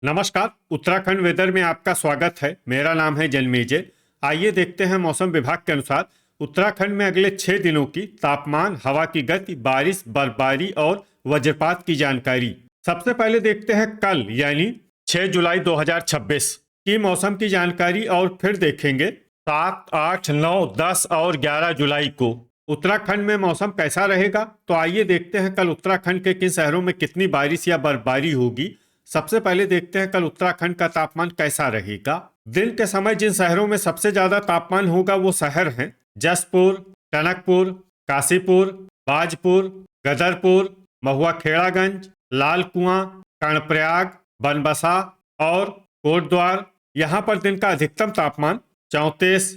नमस्कार। उत्तराखंड वेदर में आपका स्वागत है। मेरा नाम है जन्मेजय। आइए देखते हैं मौसम विभाग के अनुसार उत्तराखंड में अगले 6 दिनों की तापमान, हवा की गति, बारिश, बर्फबारी और वज्रपात की जानकारी। सबसे पहले देखते हैं कल यानी 6 जुलाई 2026 की मौसम की जानकारी और फिर देखेंगे 7, 8, 9, 10 और 11 जुलाई को उत्तराखंड में मौसम कैसा रहेगा। तो आइए देखते हैं कल उत्तराखंड के किन शहरों में कितनी बारिश या बर्फबारी होगी। सबसे पहले देखते हैं कल उत्तराखंड का तापमान कैसा रहेगा। दिन के समय जिन शहरों में सबसे ज्यादा तापमान होगा वो शहर हैं जसपुर, टनकपुर, काशीपुर, बाजपुर, गदरपुर, महुआ खेड़ागंज, लाल कुआं, कर्णप्रयाग, बनबसा और कोटद्वार। यहाँ पर दिन का अधिकतम तापमान 34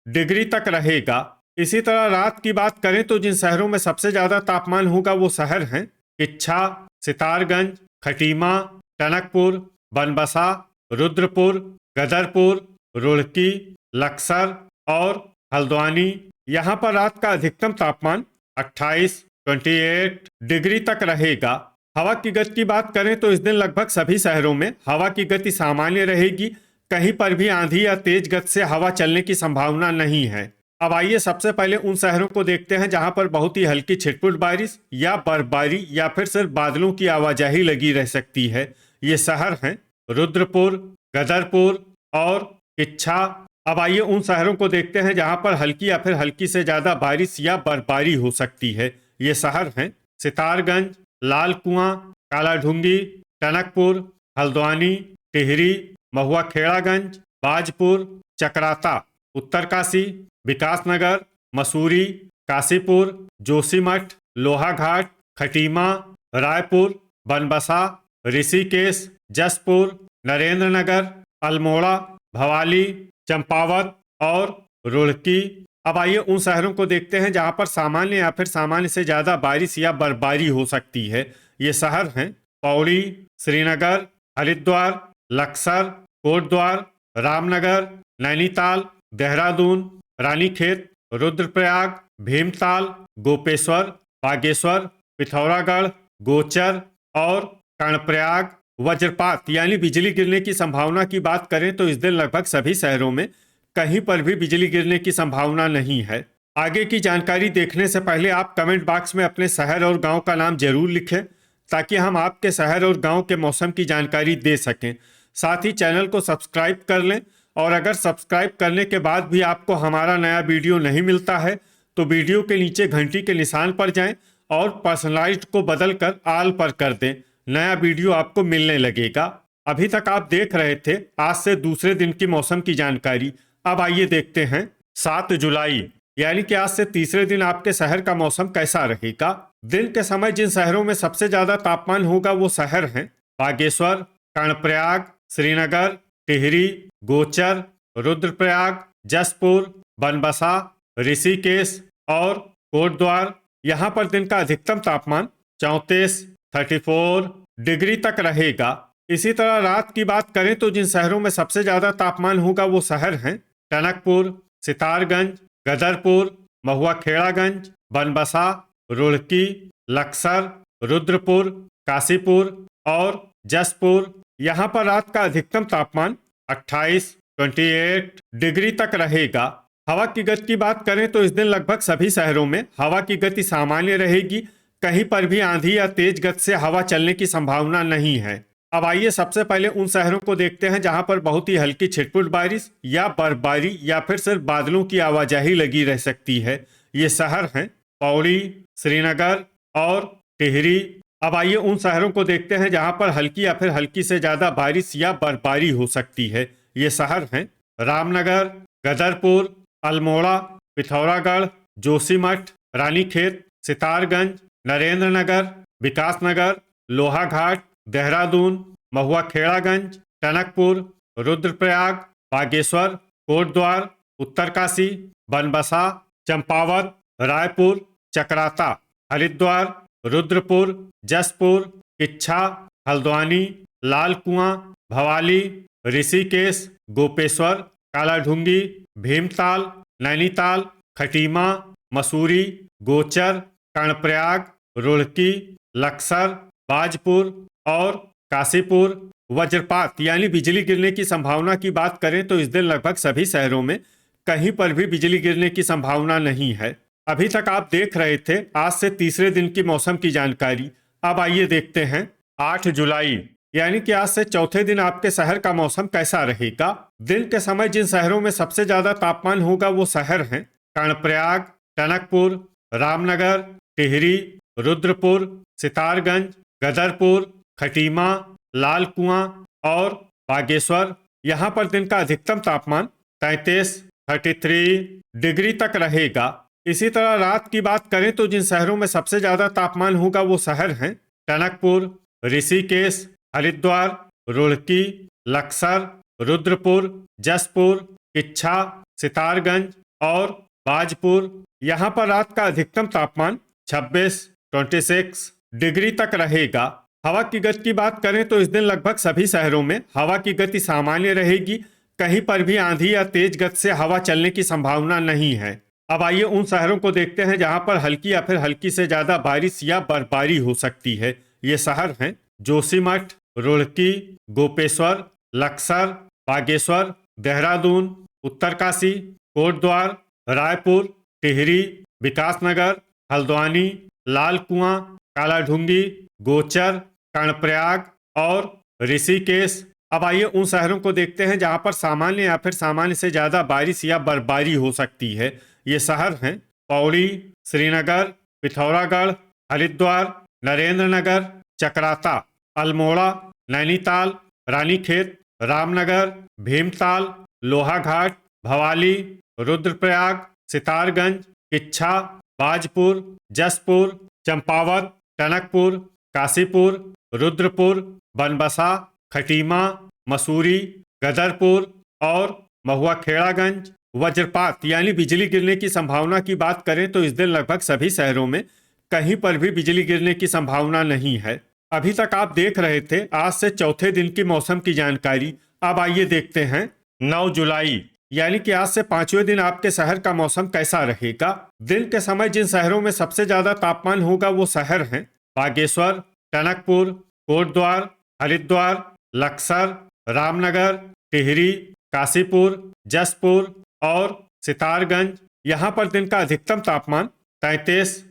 डिग्री तक रहेगा। इसी तरह रात की बात करें तो जिन शहरों में सबसे ज्यादा तापमान होगा वो शहर हैं किच्छा, सितारगंज, खटीमा, टनकपुर, बनबसा, रुद्रपुर, गदरपुर, रुड़की, लक्सर और हल्द्वानी। यहाँ पर रात का अधिकतम तापमान 28 डिग्री तक रहेगा। हवा की गति की बात करें तो इस दिन लगभग सभी शहरों में हवा की गति सामान्य रहेगी। कहीं पर भी आंधी या तेज गति से हवा चलने की संभावना नहीं है। अब आइए सबसे पहले उन शहरों को देखते हैं जहां पर बहुत ही हल्की छिटपुट बारिश या बर्फबारी या फिर सिर्फ बादलों की आवाजाही लगी रह सकती है। ये शहर हैं रुद्रपुर, गदरपुर और किच्छा। अब आइए उन शहरों को देखते हैं जहां पर हल्की या फिर हल्की से ज्यादा बारिश या बर्फबारी हो सकती है। ये शहर हैं सितारगंज, लाल कुआं, कालाढूंगी, टनकपुर, हल्द्वानी, टिहरी, महुआ खेड़ागंज, बाजपुर, चकराता, उत्तरकाशी, विकासनगर, मसूरी, काशीपुर, जोशीमठ, लोहाघाट, खटीमा, रायपुर, बनबसा, ऋषिकेश, जसपुर, नरेंद्रनगर, अल्मोड़ा, भवाली, चंपावत और रुड़की। अब आइए उन शहरों को देखते हैं जहां पर सामान्य या फिर सामान्य से ज्यादा बारिश या बर्फबारी हो सकती है। ये शहर हैं पौड़ी, श्रीनगर, हरिद्वार, लक्सर, कोटद्वार, रामनगर, नैनीताल, देहरादून, रानीखेत, रुद्रप्रयाग, भीमताल, गोपेश्वर, बागेश्वर, पिथौरागढ़, गोचर और कर्णप्रयाग। वज्रपात यानी बिजली गिरने की संभावना की बात करें तो इस दिन लगभग सभी शहरों में कहीं पर भी बिजली गिरने की संभावना नहीं है। आगे की जानकारी देखने से पहले आप कमेंट बॉक्स में अपने शहर और गांव का नाम जरूर लिखें ताकि हम आपके शहर और गांव के मौसम की जानकारी दे सकें। साथ ही चैनल को सब्सक्राइब कर लें और अगर सब्सक्राइब करने के बाद भी आपको हमारा नया वीडियो नहीं मिलता है तो वीडियो के नीचे घंटी के निशान पर जाएं और पर्सनलाइज्ड को बदलकर ऑल पर कर दें। नया वीडियो आपको मिलने लगेगा। अभी तक आप देख रहे थे आज से दूसरे दिन की मौसम की जानकारी। अब आइए देखते हैं 7 जुलाई यानी कि आज से तीसरे दिन आपके शहर का मौसम कैसा रहेगा। दिन के समय जिन शहरों में सबसे ज्यादा तापमान होगा वो शहर हैं बागेश्वर, कर्णप्रयाग, श्रीनगर, टिहरी, गोचर, रुद्रप्रयाग, जसपुर, बनबसा, ऋषिकेश और कोटद्वार। यहाँ पर दिन का अधिकतम तापमान 34 डिग्री तक रहेगा। इसी तरह रात की बात करें तो जिन शहरों में सबसे ज्यादा तापमान होगा वो शहर हैं टनकपुर, सितारगंज, गदरपुर, महुआ खेड़ागंज, बनबसा, रुड़की, लक्सर, रुद्रपुर, काशीपुर और जसपुर। यहाँ पर रात का अधिकतम तापमान 28 डिग्री तक रहेगा। हवा की गति की बात करें तो इस दिन लगभग सभी शहरों में हवा की गति सामान्य रहेगी। कहीं पर भी आंधी या तेज गति से हवा चलने की संभावना नहीं है। अब आइए सबसे पहले उन शहरों को देखते हैं जहां पर बहुत ही हल्की छिटपुट बारिश या बर्फबारी या फिर सिर्फ बादलों की आवाजाही लगी रह सकती है। ये शहर हैं पौड़ी, श्रीनगर और टिहरी। अब आइए उन शहरों को देखते हैं जहां पर हल्की या फिर हल्की से ज्यादा बारिश या बर्फबारी हो सकती है। ये शहर हैं रामनगर, गदरपुर, अल्मोड़ा, पिथौरागढ़, जोशीमठ, रानीखेत, सितारगंज, नरेंद्रनगर, विकासनगर, लोहाघाट, देहरादून, महुआ खेड़ागंज, टनकपुर, रुद्रप्रयाग, बागेश्वर, कोटद्वार, उत्तरकाशी, बनबसा, चंपावत, रायपुर, चकराता, हरिद्वार, रुद्रपुर, जसपुर, किच्छा, हल्द्वानी, लाल कुआं, भवाली, ऋषिकेश, गोपेश्वर, कालाढूंगी, भीमताल, नैनीताल, खटीमा, मसूरी, गोचर, कर्णप्रयाग, रुड़की, लक्सर, बाजपुर और काशीपुर। वज्रपात यानी बिजली गिरने की संभावना की बात करें तो इस दिन लगभग सभी शहरों में कहीं पर भी बिजली गिरने की संभावना नहीं है। अभी तक आप देख रहे थे आज से तीसरे दिन की मौसम की जानकारी। अब आइए देखते हैं 8 जुलाई यानी कि आज से चौथे दिन आपके शहर का मौसम कैसा रहेगा। दिन के समय जिन शहरों में सबसे ज्यादा तापमान होगा वो शहर हैं कर्णप्रयाग, टनकपुर, रामनगर, टिहरी, रुद्रपुर, सितारगंज, गदरपुर, खटीमा, लाल कुआं और बागेश्वर। यहाँ पर दिन का अधिकतम तापमान 33 डिग्री तक रहेगा। इसी तरह रात की बात करें तो जिन शहरों में सबसे ज्यादा तापमान होगा वो शहर हैं टनकपुर, ऋषिकेश, हरिद्वार, रुड़की, लक्सर, रुद्रपुर, जसपुर, किच्छा, सितारगंज और बाजपुर। यहाँ पर रात का अधिकतम तापमान 26 डिग्री तक रहेगा। हवा की गति की बात करें तो इस दिन लगभग सभी शहरों में हवा की गति सामान्य रहेगी। कहीं पर भी आंधी या तेज गति से हवा चलने की संभावना नहीं है। अब आइए उन शहरों को देखते हैं जहां पर हल्की या फिर हल्की से ज्यादा बारिश या बर्फबारी हो सकती है। ये शहर हैं जोशीमठ, रुड़की, गोपेश्वर, लक्सर, बागेश्वर, देहरादून, उत्तरकाशी, कोटद्वार, रायपुर, टिहरी, विकासनगर, हल्द्वानी, लाल कुआं, कालाढूंगी, गोचर, कर्णप्रयाग और ऋषिकेश। अब आइए उन शहरों को देखते हैं जहां पर सामान्य या फिर सामान्य से ज्यादा बारिश या बर्फबारी हो सकती है। ये शहर हैं पौड़ी, श्रीनगर, पिथौरागढ़, हरिद्वार, नरेंद्रनगर, चकराता, अल्मोड़ा, नैनीताल, रानीखेत, रामनगर, भीमताल, लोहाघाट, भवाली, रुद्रप्रयाग, सितारगंज, किच्छा, बाजपुर, जसपुर, चंपावत, टनकपुर, काशीपुर, रुद्रपुर, बनबसा, खटीमा, मसूरी, गदरपुर और महुआखेड़ागंज। वज्रपात यानी बिजली गिरने की संभावना की बात करें तो इस दिन लगभग सभी शहरों में कहीं पर भी बिजली गिरने की संभावना नहीं है। अभी तक आप देख रहे थे आज से चौथे दिन की मौसम की जानकारी। अब आइए देखते हैं 9 जुलाई यानी कि आज से पांचवें दिन आपके शहर का मौसम कैसा रहेगा। दिन के समय जिन शहरों में सबसे ज्यादा तापमान होगा वो शहर हैं बागेश्वर, टनकपुर, कोटद्वार, हरिद्वार, लक्सर, रामनगर, टिहरी, काशीपुर, जसपुर और सितारगंज। यहाँ पर दिन का अधिकतम तापमान 33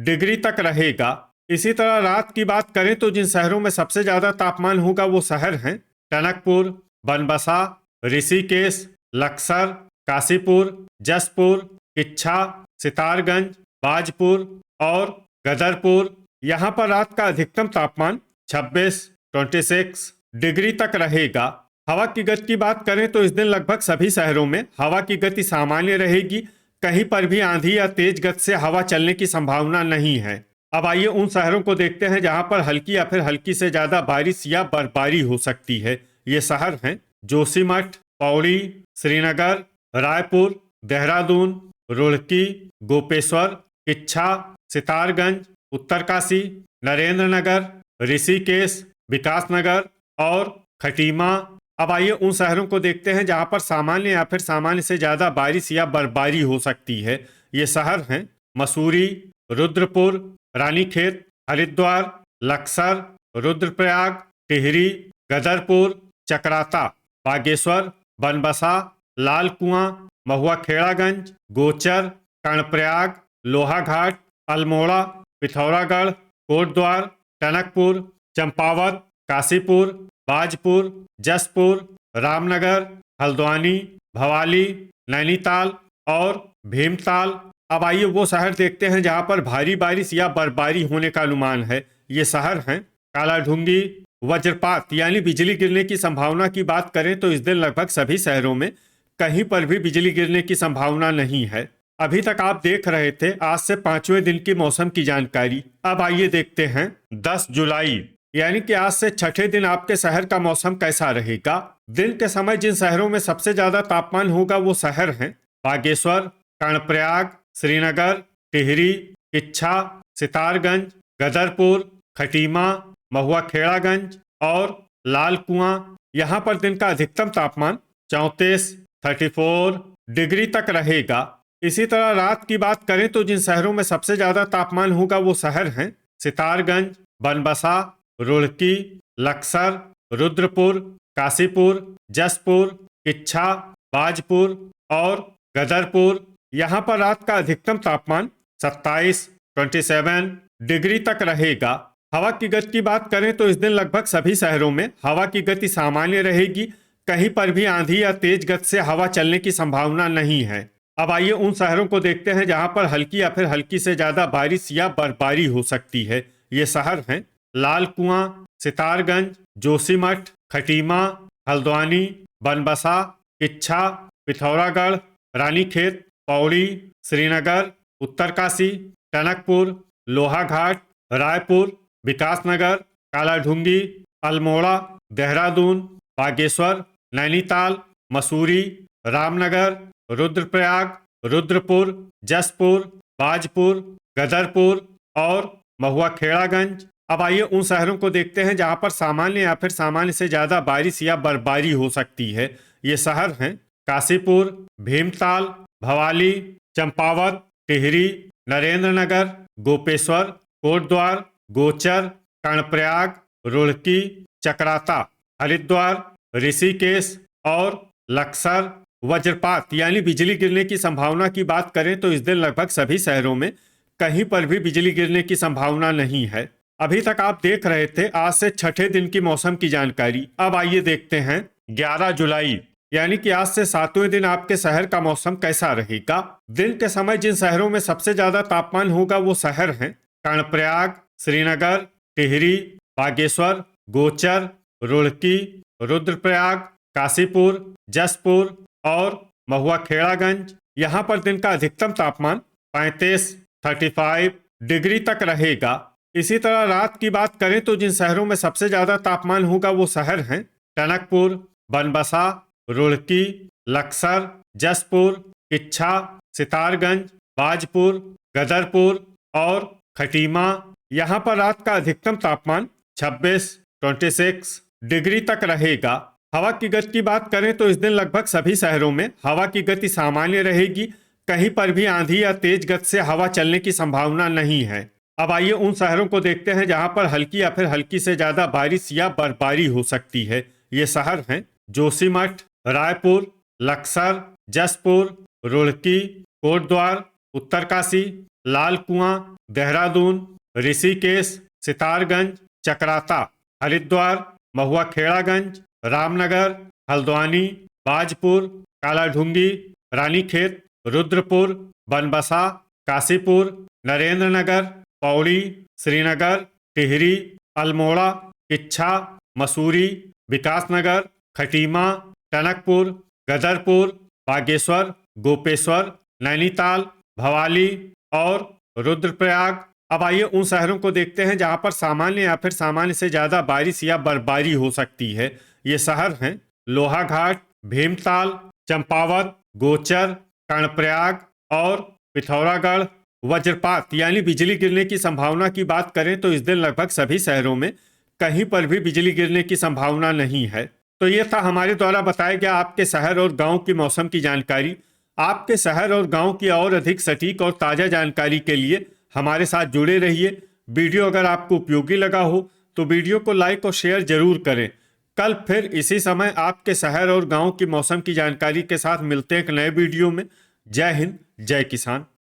डिग्री तक रहेगा। इसी तरह रात की बात करें तो जिन शहरों में सबसे ज्यादा तापमान होगा वो शहर हैं टनकपुर, बनबसा, ऋषिकेश, लक्सर, काशीपुर, जसपुर, किच्छा, सितारगंज, बाजपुर और गदरपुर। यहाँ पर रात का अधिकतम तापमान 26 डिग्री तक रहेगा। हवा की गति की बात करें तो इस दिन लगभग सभी शहरों में हवा की गति सामान्य रहेगी। कहीं पर भी आंधी या तेज गति से हवा चलने की संभावना नहीं है। अब आइए उन शहरों को देखते हैं जहां पर हल्की या फिर हल्की से ज्यादा बारिश या बर्फबारी हो सकती है। ये शहर हैं जोशीमठ, पौड़ी, श्रीनगर, रायपुर, देहरादून, रुड़की, गोपेश्वर, किच्छा, सितारगंज, उत्तरकाशी, नरेंद्रनगर, ऋषिकेश, विकासनगर और खटीमा। अब आइए उन शहरों को देखते हैं जहां पर सामान्य या फिर सामान्य से ज्यादा बारिश या बर्फबारी हो सकती है। ये शहर हैं मसूरी, रुद्रपुर, रानीखेत, हरिद्वार, लक्सर, रुद्रप्रयाग, टिहरी, गदरपुर, चकराता, बागेश्वर, बनबसा, लाल कुआं, महुआखेड़ागंज, गोचर, कर्णप्रयाग, लोहाघाट, अल्मोड़ा, पिथौरागढ़, कोटद्वार, टनकपुर, चंपावत, काशीपुर, बाजपुर, जसपुर, रामनगर, हल्द्वानी, भवाली, नैनीताल और भीमताल। अब आइए वो शहर देखते हैं जहां पर भारी बारिश या बर्फबारी होने का अनुमान है। ये शहर हैं कालाढूंगी। वज्रपात यानी बिजली गिरने की संभावना की बात करें तो इस दिन लगभग सभी शहरों में कहीं पर भी बिजली गिरने की संभावना नहीं है। अभी तक आप देख रहे थे आज से पांचवें दिन की मौसम की जानकारी। अब आइए देखते हैं 10 जुलाई यानी कि आज से छठे दिन आपके शहर का मौसम कैसा रहेगा। दिन के समय जिन शहरों में सबसे ज्यादा तापमान होगा वो शहर हैं बागेश्वर, कर्णप्रयाग, श्रीनगर, टिहरी, किच्छा, सितारगंज, गदरपुर, खटीमा, महुआखेड़ागंज और लाल कुआं। यहाँ पर दिन का अधिकतम तापमान 34 डिग्री तक रहेगा। इसी तरह रात की बात करें तो जिन शहरों में सबसे ज्यादा तापमान होगा वो शहर हैं सितारगंज, बनबसा, रुड़की, लक्सर, रुद्रपुर, काशीपुर, जसपुर, किच्छा, बाजपुर और गदरपुर। यहाँ पर रात का अधिकतम तापमान 27 डिग्री तक रहेगा। हवा की गति की बात करें तो इस दिन लगभग सभी शहरों में हवा की गति सामान्य रहेगी। कहीं पर भी आंधी या तेज गति से हवा चलने की संभावना नहीं है। अब आइए उन शहरों को देखते हैं जहां पर हल्की या फिर हल्की से ज्यादा बारिश या बर्फबारी हो सकती है। ये शहर हैं लाल कुआं, सितारगंज, जोशीमठ, खटीमा, हल्द्वानी, बनबसा, किच्छा, पिथौरागढ़, रानीखेत, पौड़ी, श्रीनगर, उत्तरकाशी, टनकपुर, लोहाघाट, रायपुर, विकासनगर, कालाढूंगी, अल्मोड़ा, देहरादून, बागेश्वर, नैनीताल, मसूरी, रामनगर, रुद्रप्रयाग, रुद्रपुर, जसपुर, बाजपुर, गदरपुर और महुआ खेड़ागंज। अब आइए उन शहरों को देखते हैं जहां पर सामान्य या फिर सामान्य से ज्यादा बारिश या बर्फबारी हो सकती है। ये शहर हैं काशीपुर, भीमताल, भवाली, चंपावत, टिहरी, नरेंद्रनगर, गोपेश्वर, कोटद्वार, गोचर, कर्णप्रयाग, रुड़की, चक्राता, हरिद्वार, ऋषिकेश और लक्सर। वज्रपात यानी बिजली गिरने की संभावना की बात करें तो इस दिन लगभग सभी शहरों में कहीं पर भी बिजली गिरने की संभावना नहीं है। अभी तक आप देख रहे थे आज से छठे दिन की मौसम की जानकारी। अब आइए देखते हैं 11 जुलाई यानी कि आज से 7वें दिन आपके शहर का मौसम कैसा रहेगा। दिन के समय जिन शहरों में सबसे ज्यादा तापमान होगा वो शहर हैं कर्णप्रयाग, श्रीनगर, टिहरी, बागेश्वर, गोचर, रुड़की, रुद्रप्रयाग, काशीपुर, जसपुर और महुआ खेड़ागंज। यहाँ पर दिन का अधिकतम तापमान 35 डिग्री तक रहेगा। इसी तरह रात की बात करें तो जिन शहरों में सबसे ज्यादा तापमान होगा वो शहर हैं टनकपुर, बनबसा, रुड़की, लक्सर, जसपुर, किच्छा, सितारगंज, बाजपुर, गदरपुर और खटीमा। यहाँ पर रात का अधिकतम तापमान 26 डिग्री तक रहेगा। हवा की गति की बात करें तो इस दिन लगभग सभी शहरों में हवा की गति सामान्य रहेगी। कहीं पर भी आंधी या तेज गति से हवा चलने की संभावना नहीं है। अब आइए उन शहरों को देखते हैं जहां पर हल्की या फिर हल्की से ज्यादा बारिश या बर्फबारी हो सकती है। ये शहर हैं जोशीमठ, रायपुर, लक्सर, जसपुर, रुड़की, कोटद्वार, उत्तरकाशी, लाल कुआं, देहरादून, ऋषिकेश, सितारगंज, चक्राता, हरिद्वार, महुआ खेड़ागंज, रामनगर, हल्द्वानी, बाजपुर, कालाढूंगी, रानीखेत, रुद्रपुर, बनबसा, काशीपुर, नरेंद्रनगर, पौड़ी, श्रीनगर, टिहरी, अल्मोड़ा, किच्छा, मसूरी, विकासनगर, खटीमा, टनकपुर, गदरपुर, बागेश्वर, गोपेश्वर, नैनीताल, भवाली और रुद्रप्रयाग। अब आइए उन शहरों को देखते हैं जहां पर सामान्य या फिर सामान्य से ज्यादा बारिश या बर्फबारी हो सकती है। ये शहर हैं लोहाघाट, भीमताल, चंपावत, गोचर, कर्णप्रयाग और पिथौरागढ़। वज्रपात यानी बिजली गिरने की संभावना की बात करें तो इस दिन लगभग सभी शहरों में कहीं पर भी बिजली गिरने की संभावना नहीं है। तो ये था हमारे द्वारा बताया गया आपके शहर और गांव की मौसम की जानकारी। आपके शहर और गांव की और अधिक सटीक और ताज़ा जानकारी के लिए हमारे साथ जुड़े रहिए। वीडियो अगर आपको उपयोगी लगा हो तो वीडियो को लाइक और शेयर जरूर करें। कल फिर इसी समय आपके शहर और गांव की मौसम की जानकारी के साथ मिलते हैं एक नए वीडियो में। जय हिंद, जय किसान।